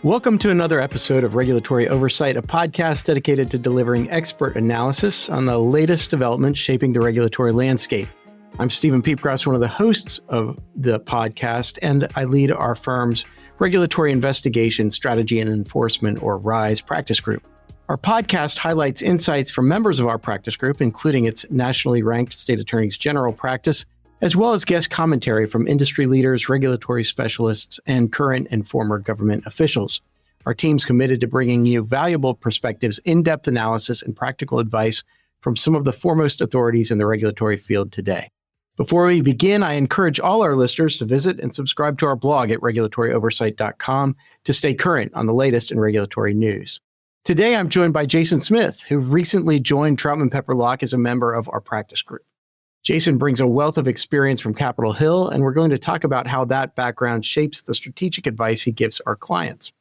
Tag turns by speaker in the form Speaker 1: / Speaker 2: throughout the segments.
Speaker 1: Welcome to another episode of Regulatory Oversight, a podcast dedicated to delivering expert analysis on the latest developments shaping the regulatory landscape. I'm Stephen Piepgrass, one of the hosts of the podcast, and I lead our firm's Regulatory Investigation, Strategy, and Enforcement, or RISE, practice group. Our podcast highlights insights from members of our practice group, including its nationally ranked state attorneys general practice, as well as guest commentary from industry leaders, regulatory specialists, and current and former government officials. Our team's committed to bringing you valuable perspectives, in-depth analysis, and practical advice from some of the foremost authorities in the regulatory field today. Before we begin, I encourage all our listeners to visit and subscribe to our blog at regulatoryoversight.com to stay current on the latest in regulatory news. Today, I'm joined by Jason Smith, who recently joined Troutman Pepper Locke as a member of our practice group. Jason brings a wealth of experience from Capitol Hill, and we're going to talk about how that background shapes the strategic advice he gives our clients.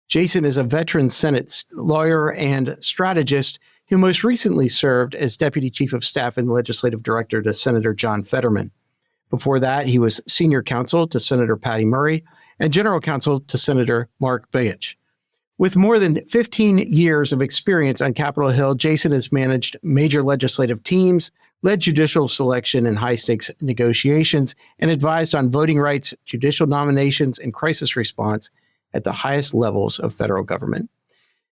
Speaker 1: Jason is a veteran Senate lawyer and strategist who most recently served as Deputy Chief of Staff and Legislative Director to Senator John Fetterman. Before that, he was Senior Counsel to Senator Patty Murray and General Counsel to Senator Mark Begich. With more than 15 years of experience on Capitol Hill, Jason has managed major legislative teams, led judicial selection and high-stakes negotiations, and advised on voting rights, judicial nominations, and crisis response at the highest levels of federal government.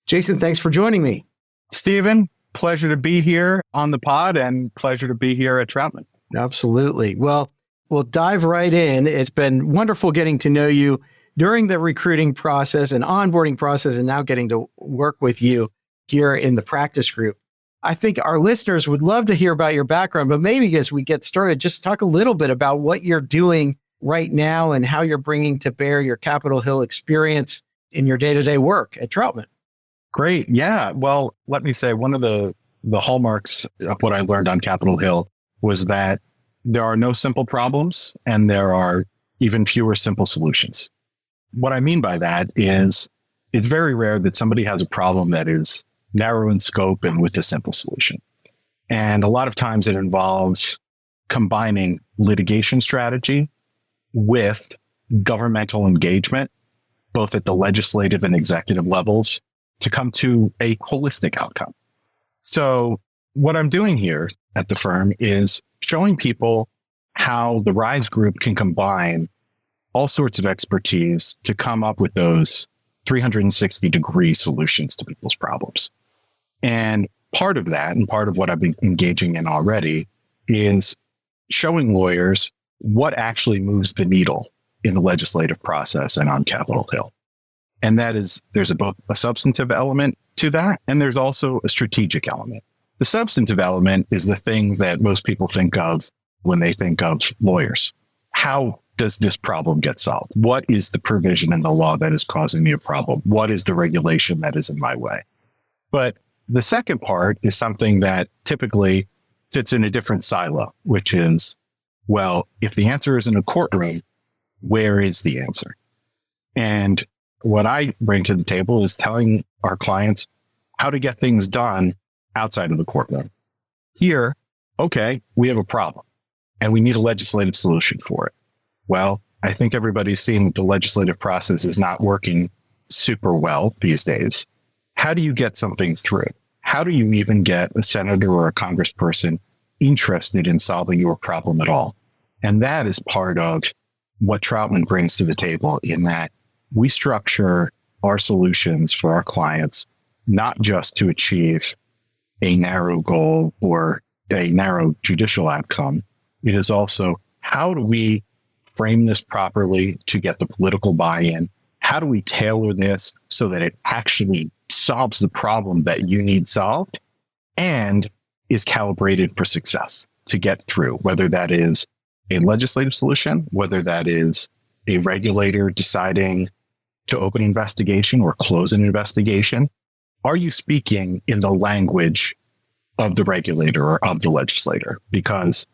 Speaker 1: Jason, thanks for joining me.
Speaker 2: Stephen, pleasure to be here on the pod and pleasure to be here at Troutman.
Speaker 1: Absolutely. Well, we'll dive right in. It's been wonderful getting to know you during the recruiting process and onboarding process, and now getting to work with you here in the practice group. I think our listeners would love to hear about your background, but maybe as we get started, just talk a little bit about what you're doing right now and how you're bringing to bear your Capitol Hill experience in your day-to-day work at Troutman.
Speaker 2: Great. Yeah. Well, let me say one of the hallmarks of what I learned on Capitol Hill was that there are no simple problems and there are even fewer simple solutions. What I mean by that is it's very rare that somebody has a problem that is narrow in scope and with a simple solution. And a lot of times it involves combining litigation strategy with governmental engagement, both at the legislative and executive levels, to come to a holistic outcome. So what I'm doing here at the firm is showing people how the RISE group can combine all sorts of expertise to come up with those 360-degree solutions to people's problems. And part of that, and part of what I've been engaging in already, is showing lawyers what actually moves the needle in the legislative process and on Capitol Hill. And that is, there's both a substantive element to that, and there's also a strategic element. The substantive element is the thing that most people think of when they think of lawyers. How does this problem get solved? What is the provision in the law that is causing me a problem? What is the regulation that is in my way? But the second part is something that typically sits in a different silo, which is, well, if the answer is in a courtroom, where is the answer? And what I bring to the table is telling our clients how to get things done outside of the courtroom. Here, okay, we have a problem and we need a legislative solution for it. Well, I think everybody's seen that the legislative process is not working super well these days. How do you get something through? How do you even get a senator or a congressperson interested in solving your problem at all? And that is part of what Troutman brings to the table, in that we structure our solutions for our clients, not just to achieve a narrow goal or a narrow judicial outcome. It is also, how do we frame this properly to get the political buy-in? How do we tailor this so that it actually solves the problem that you need solved and is calibrated for success to get through, whether that is a legislative solution, whether that is a regulator deciding to open an investigation or close an investigation? Are you speaking in the language of the regulator or of the legislator? Because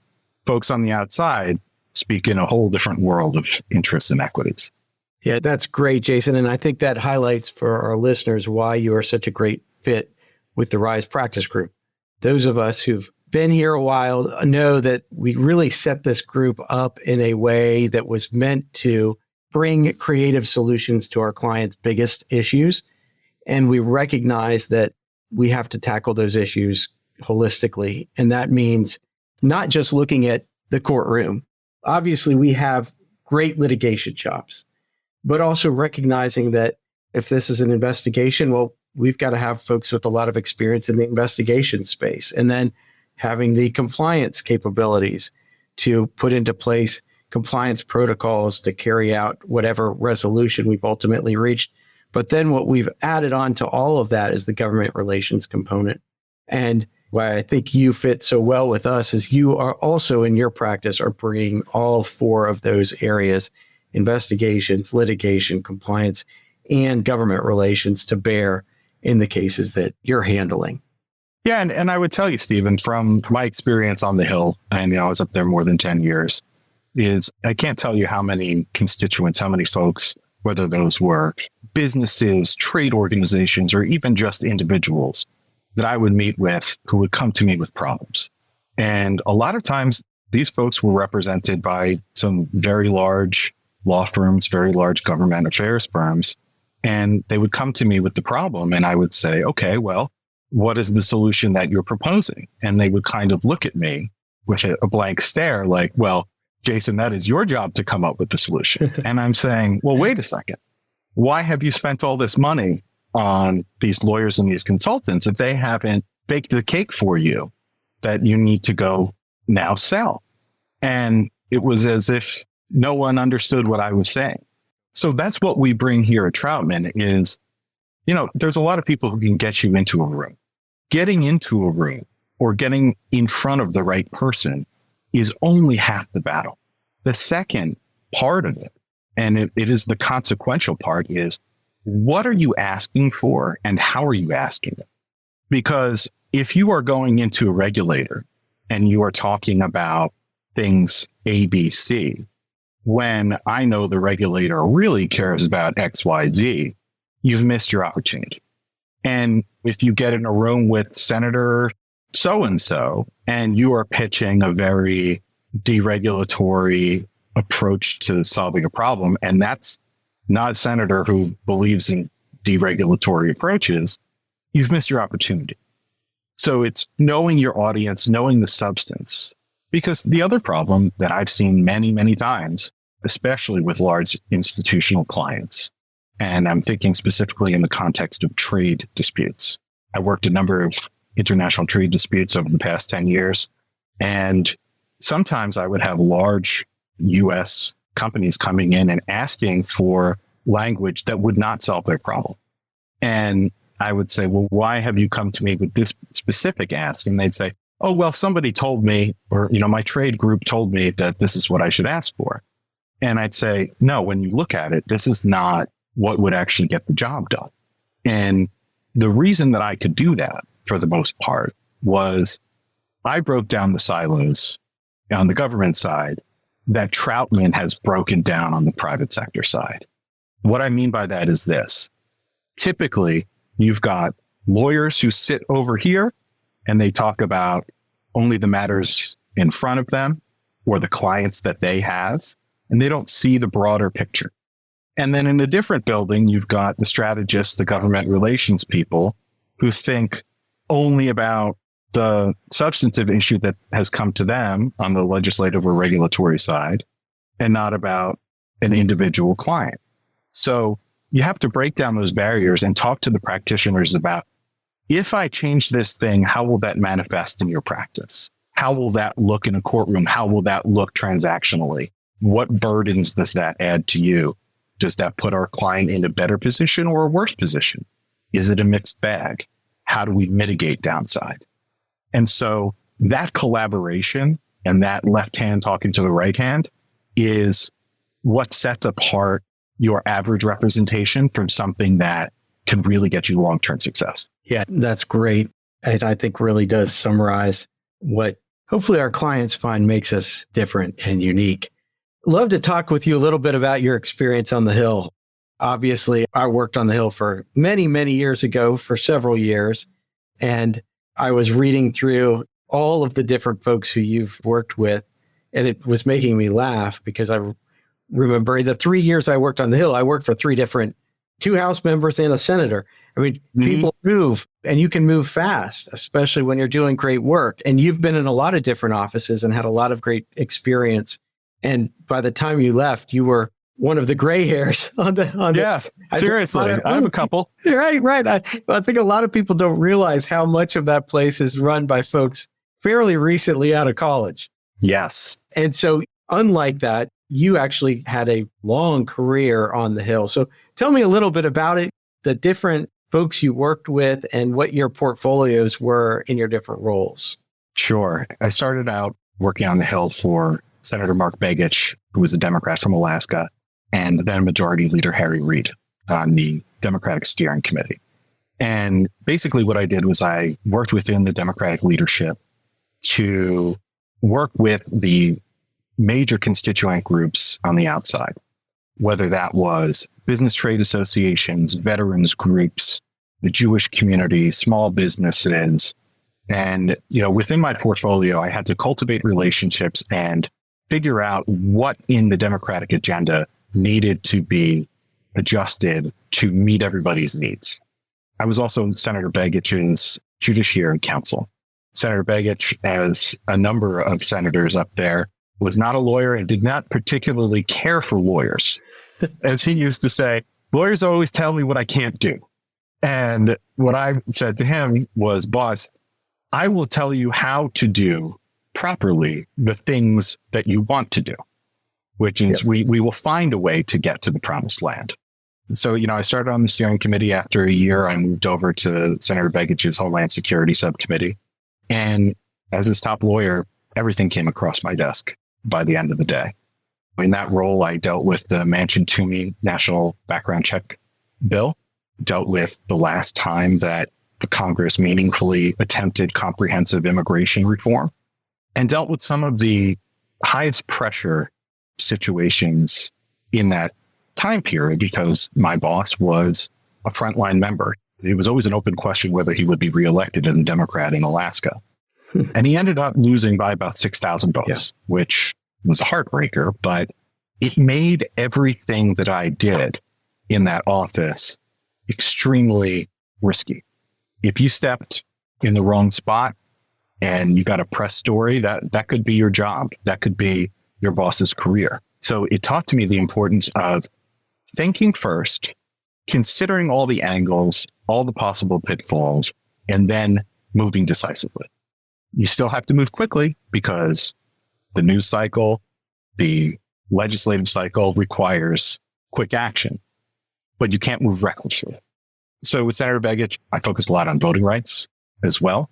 Speaker 2: folks on the outside speak in a whole different world of interests and equities.
Speaker 1: Yeah, that's great, Jason. And I think that highlights for our listeners why you are such a great fit with the RISE practice group. Those of us who've been here a while know that we really set this group up in a way that was meant to bring creative solutions to our clients' biggest issues. And we recognize that we have to tackle those issues holistically. And that means not just looking at the courtroom. Obviously, we have great litigation chops, but also recognizing that if this is an investigation, well, we've got to have folks with a lot of experience in the investigation space, and then having the compliance capabilities to put into place compliance protocols to carry out whatever resolution we've ultimately reached. But then what we've added on to all of that is the government relations component. And why I think you fit so well with us is you are also in your practice are bringing all four of those areas, investigations, litigation, compliance, and government relations to bear in the cases that you're handling.
Speaker 2: Yeah. And I would tell you, Stephen, from my experience on the Hill, and I was up there more than 10 years, is I can't tell you how many constituents, how many folks, whether those were businesses, trade organizations, or even just individuals that I would meet with who would come to me with problems. And a lot of times these folks were represented by some very large law firms, very large government affairs firms, and they would come to me with the problem. And I would say, okay, well, what is the solution that you're proposing? And they would kind of look at me with a blank stare like, well, Jason, that is your job to come up with the solution. And I'm saying, well, wait a second. Why have you spent all this money on these lawyers and these consultants if they haven't baked the cake for you that you need to go now sell? And it was as if no one understood what I was saying. So that's what we bring here at Troutman is, there's a lot of people who can get you into a room. Getting into a room or getting in front of the right person is only half the battle. The second part of it, and it is the consequential part, is what are you asking for and how are you asking it? Because if you are going into a regulator and you are talking about things A, B, C, when I know the regulator really cares about X, Y, Z, you've missed your opportunity. And if you get in a room with Senator so-and-so and you are pitching a very deregulatory approach to solving a problem, and that's not a senator who believes in deregulatory approaches, you've missed your opportunity. So it's knowing your audience, knowing the substance. Because the other problem that I've seen many, many times, especially with large institutional clients, and I'm thinking specifically in the context of trade disputes. I worked a number of international trade disputes over the past 10 years. And sometimes I would have large US companies coming in and asking for language that would not solve their problem. And I would say, well, why have you come to me with this specific ask? And they'd say, oh, well, somebody told me, or, my trade group told me that this is what I should ask for. And I'd say, no, when you look at it, this is not what would actually get the job done. And the reason that I could do that for the most part was I broke down the silos on the government side that Troutman has broken down on the private sector side. What I mean by that is this. Typically, you've got lawyers who sit over here and they talk about only the matters in front of them or the clients that they have, and they don't see the broader picture. And then in a different building, you've got the strategists, the government relations people who think only about the substantive issue that has come to them on the legislative or regulatory side and not about an individual client. So you have to break down those barriers and talk to the practitioners about, if I change this thing, how will that manifest in your practice? How will that look in a courtroom? How will that look transactionally? What burdens does that add to you? Does that put our client in a better position or a worse position? Is it a mixed bag? How do we mitigate downside? And so that collaboration and that left hand talking to the right hand is what sets apart your average representation from something that can really get you long-term success.
Speaker 1: Yeah, that's great. And I think really does summarize what hopefully our clients find makes us different and unique. Love to talk with you a little bit about your experience on the Hill. Obviously, I worked on the Hill for many, many years ago, for several years. And I was reading through all of the different folks who you've worked with, and it was making me laugh because I remember the 3 years I worked on the Hill, I worked for two House members and a senator. I mean, people move, and you can move fast, especially when you're doing great work. And you've been in a lot of different offices and had a lot of great experience. And by the time you left, you were one of the gray hairs on the.
Speaker 2: Seriously, I have a couple.
Speaker 1: Right. I think a lot of people don't realize how much of that place is run by folks fairly recently out of college.
Speaker 2: Yes.
Speaker 1: And so unlike that, you actually had a long career on the Hill. So tell me a little bit about it, the different folks you worked with and what your portfolios were in your different roles.
Speaker 2: Sure. I started out working on the Hill for Senator Mark Begich, who was a Democrat from Alaska, and then Majority Leader Harry Reid on the Democratic Steering Committee. And basically what I did was I worked within the Democratic leadership to work with the major constituent groups on the outside, whether that was business trade associations, veterans groups, the Jewish community, small businesses. And, within my portfolio, I had to cultivate relationships and figure out what in the Democratic agenda needed to be adjusted to meet everybody's needs. I was also Senator Begich's Judiciary Counsel. Senator Begich, as a number of senators up there, was not a lawyer and did not particularly care for lawyers. As he used to say, lawyers always tell me what I can't do. And what I said to him was, boss, I will tell you how to do properly the things that you want to do, which is we will find a way to get to the promised land. So, I started on the steering committee. After a year, I moved over to Senator Begich's Homeland Security Subcommittee. And as his top lawyer, everything came across my desk by the end of the day. In that role, I dealt with the Manchin-Toomey National Background Check Bill, dealt with the last time that the Congress meaningfully attempted comprehensive immigration reform, and dealt with some of the highest pressure situations in that time period because my boss was a frontline member. It was always an open question whether he would be reelected as a Democrat in Alaska. And he ended up losing by about 6,000 votes, which was a heartbreaker, but it made everything that I did in that office extremely risky. If you stepped in the wrong spot and you got a press story, that could be your job. That could be your boss's career. So it taught to me the importance of thinking first, considering all the angles, all the possible pitfalls, and then moving decisively. You still have to move quickly because the news cycle, the legislative cycle requires quick action, but you can't move recklessly. So with Senator Begich, I focused a lot on voting rights as well,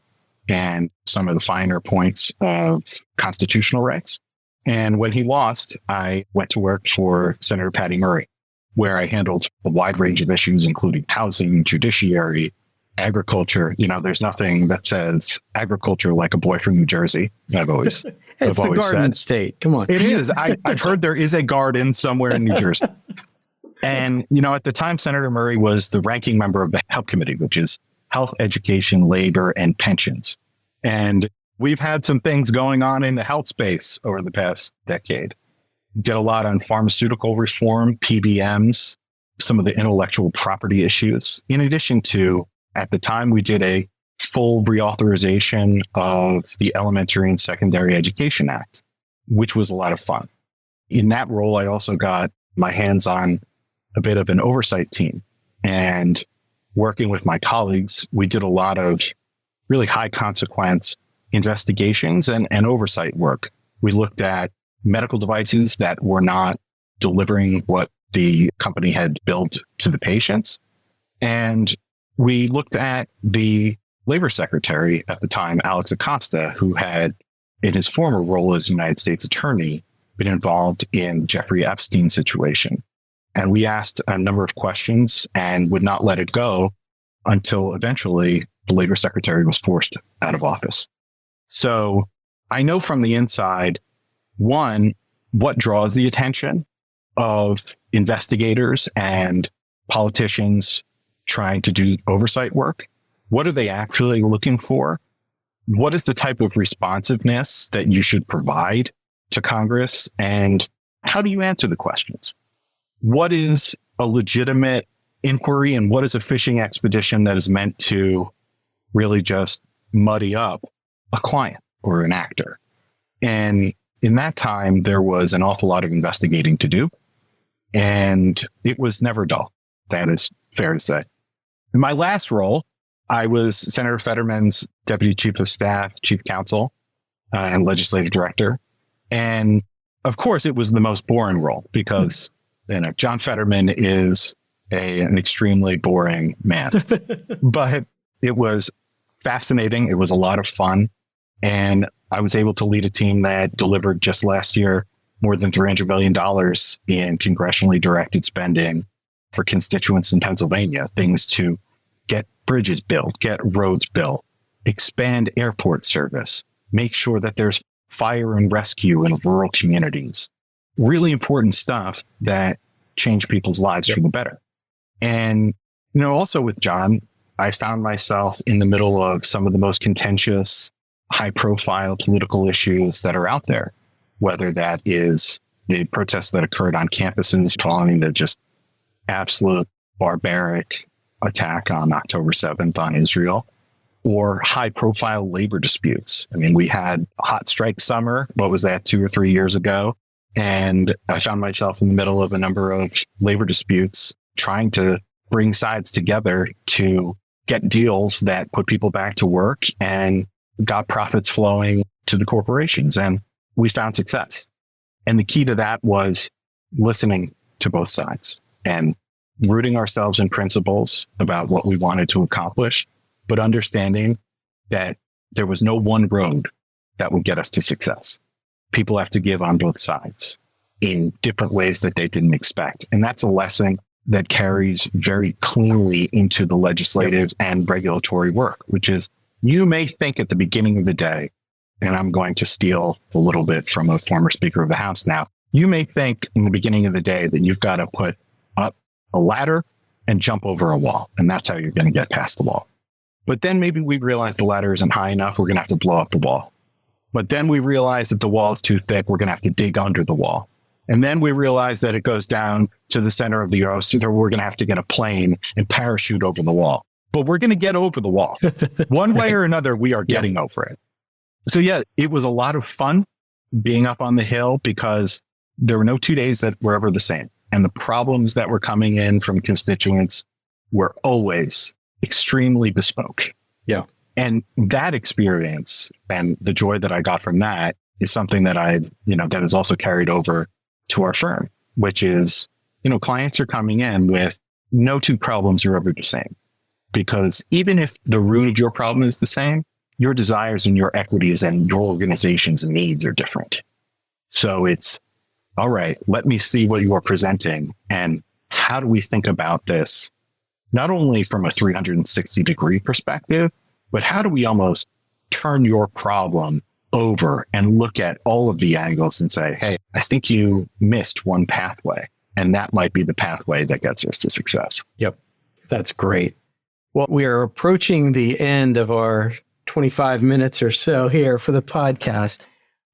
Speaker 2: and some of the finer points of constitutional rights. And when he lost, I went to work for Senator Patty Murray, where I handled a wide range of issues, including housing, judiciary, agriculture. There's nothing that says agriculture like a boy from New Jersey. I've always
Speaker 1: the garden state. Come on.
Speaker 2: It is. I've heard there is a garden somewhere in New Jersey. And, at the time, Senator Murray was the ranking member of the Health Committee, which is Health, Education, Labor, and Pensions. And we've had some things going on in the health space over the past decade. Did a lot on pharmaceutical reform, PBMs, some of the intellectual property issues. In addition to, at the time, we did a full reauthorization of the Elementary and Secondary Education Act, which was a lot of fun. In that role, I also got my hands on a bit of an oversight team. And working with my colleagues, we did a lot of really high consequence investigations and oversight work. We looked at medical devices that were not delivering what the company had billed to the patients. And we looked at the labor secretary at the time, Alex Acosta, who had, in his former role as United States attorney, been involved in the Jeffrey Epstein situation. And we asked a number of questions and would not let it go until eventually the labor secretary was forced out of office. So I know from the inside, one, what draws the attention of investigators and politicians trying to do oversight work. What are they actually looking for? What is the type of responsiveness that you should provide to Congress? And how do you answer the questions? What is a legitimate inquiry and what is a fishing expedition that is meant to really just muddy up a client or an actor? And in that time, there was an awful lot of investigating to do, and it was never dull. That is fair to say. In my last role, I was Senator Fetterman's Deputy Chief of Staff, Chief Counsel, and Legislative Director. And of course, it was the most boring role because John Fetterman is an extremely boring man. But it was fascinating. It was a lot of fun. And I was able to lead a team that delivered just last year more than $300 million in congressionally directed spending for constituents in Pennsylvania, things to get bridges built, get roads built, expand airport service, make sure that there's fire and rescue in rural communities. Really important stuff that changed people's lives for the better. And, also with John, I found myself in the middle of some of the most contentious, high-profile political issues that are out there, whether that is the protests that occurred on campuses following the just absolute barbaric attack on October 7th on Israel, or high-profile labor disputes. I mean, we had a hot strike summer, what was that, 2 or 3 years ago? And I found myself in the middle of a number of labor disputes, trying to bring sides together to get deals that put people back to work and got profits flowing to the corporations. And we found success. And the key to that was listening to both sides and rooting ourselves in principles about what we wanted to accomplish, but understanding that there was no one road that would get us to success. People have to give on both sides in different ways that they didn't expect. And that's a lesson that carries very cleanly into the legislative and regulatory work, which is you may think at the beginning of the day, and I'm going to steal a little bit from a former Speaker of the House now, you may think in the beginning of the day that you've got to put up a ladder and jump over a wall, and that's how you're going to get past the wall. But then maybe we realize the ladder isn't high enough, we're going to have to blow up the wall. But then we realize that the wall is too thick, we're going to have to dig under the wall. And then we realize that it goes down to the center of the earth, so that we're going to have to get a plane and parachute over the wall. But we're going to get over the wall. One way or another, we are getting over it. So yeah, it was a lot of fun being up on the Hill because there were no 2 days that were ever the same. And the problems that were coming in from constituents were always extremely bespoke.
Speaker 1: Yeah.
Speaker 2: And that experience and the joy that I got from that is something that that is also carried over to our firm, which is, clients are coming in with no two problems are ever the same. Because even if the root of your problem is the same, your desires and your equities and your organization's needs are different. So it's, all right, let me see what you are presenting and how do we think about this, not only from a 360-degree perspective, but how do we almost turn your problem over and look at all of the angles and say, hey, I think you missed one pathway, and that might be the pathway that gets us to success.
Speaker 1: Yep. That's great. Well, we are approaching the end of our 25 minutes or so here for the podcast.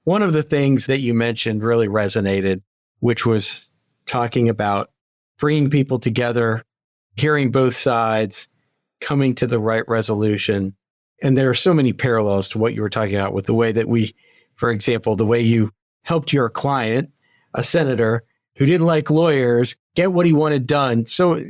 Speaker 1: One of the things that you mentioned really resonated, which was talking about bringing people together, hearing both sides, coming to the right resolution. And there are so many parallels to what you were talking about with the way that for example, the way you helped your client, a senator who didn't like lawyers, get what he wanted done. So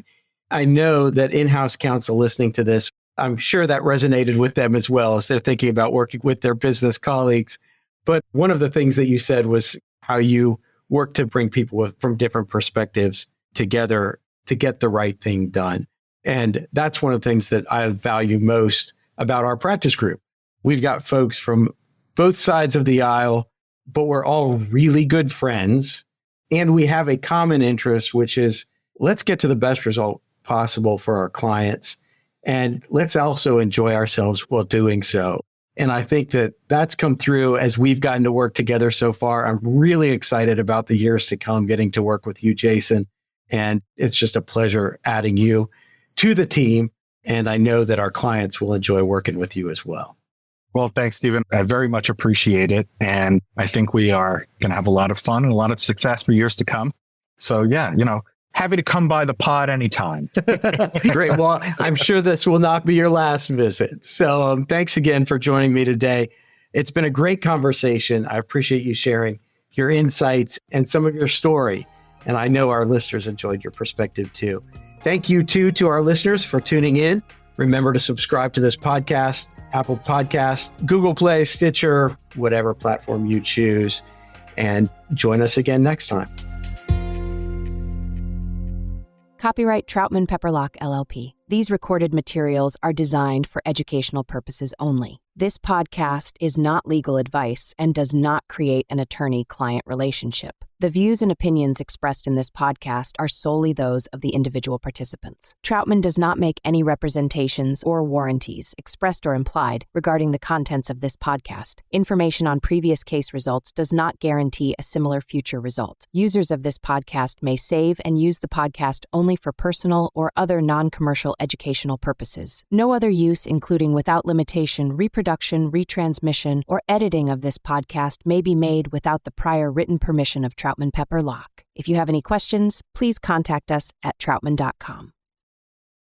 Speaker 1: I know that in-house counsel listening to this, I'm sure that resonated with them as well as they're thinking about working with their business colleagues. But one of the things that you said was how you work to bring people from different perspectives together to get the right thing done. And that's one of the things that I value most about our practice group. We've got folks from both sides of the aisle, but we're all really good friends. And we have a common interest, which is let's get to the best result possible for our clients. And let's also enjoy ourselves while doing so. And I think that that's come through as we've gotten to work together so far. I'm really excited about the years to come, getting to work with you, Jason. And it's just a pleasure adding you to the team. And I know that our clients will enjoy working with you as well.
Speaker 2: Well, thanks, Stephen. I very much appreciate it. And I think we are going to have a lot of fun and a lot of success for years to come. So yeah, happy to come by the pod anytime.
Speaker 1: Great. Well, I'm sure this will not be your last visit. So thanks again for joining me today. It's been a great conversation. I appreciate you sharing your insights and some of your story. And I know our listeners enjoyed your perspective too. Thank you too to our listeners for tuning in. Remember to subscribe to this podcast, Apple Podcast, Google Play, Stitcher, whatever platform you choose. And join us again next time.
Speaker 3: Copyright Troutman Pepper Locke, LLP. These recorded materials are designed for educational purposes only. This podcast is not legal advice and does not create an attorney-client relationship. The views and opinions expressed in this podcast are solely those of the individual participants. Troutman does not make any representations or warranties, expressed or implied, regarding the contents of this podcast. Information on previous case results does not guarantee a similar future result. Users of this podcast may save and use the podcast only for personal or other non-commercial educational purposes. No other use, including without limitation, reproduction, retransmission, or editing of this podcast may be made without the prior written permission of Troutman Pepper Locke. If you have any questions, please contact us at troutman.com.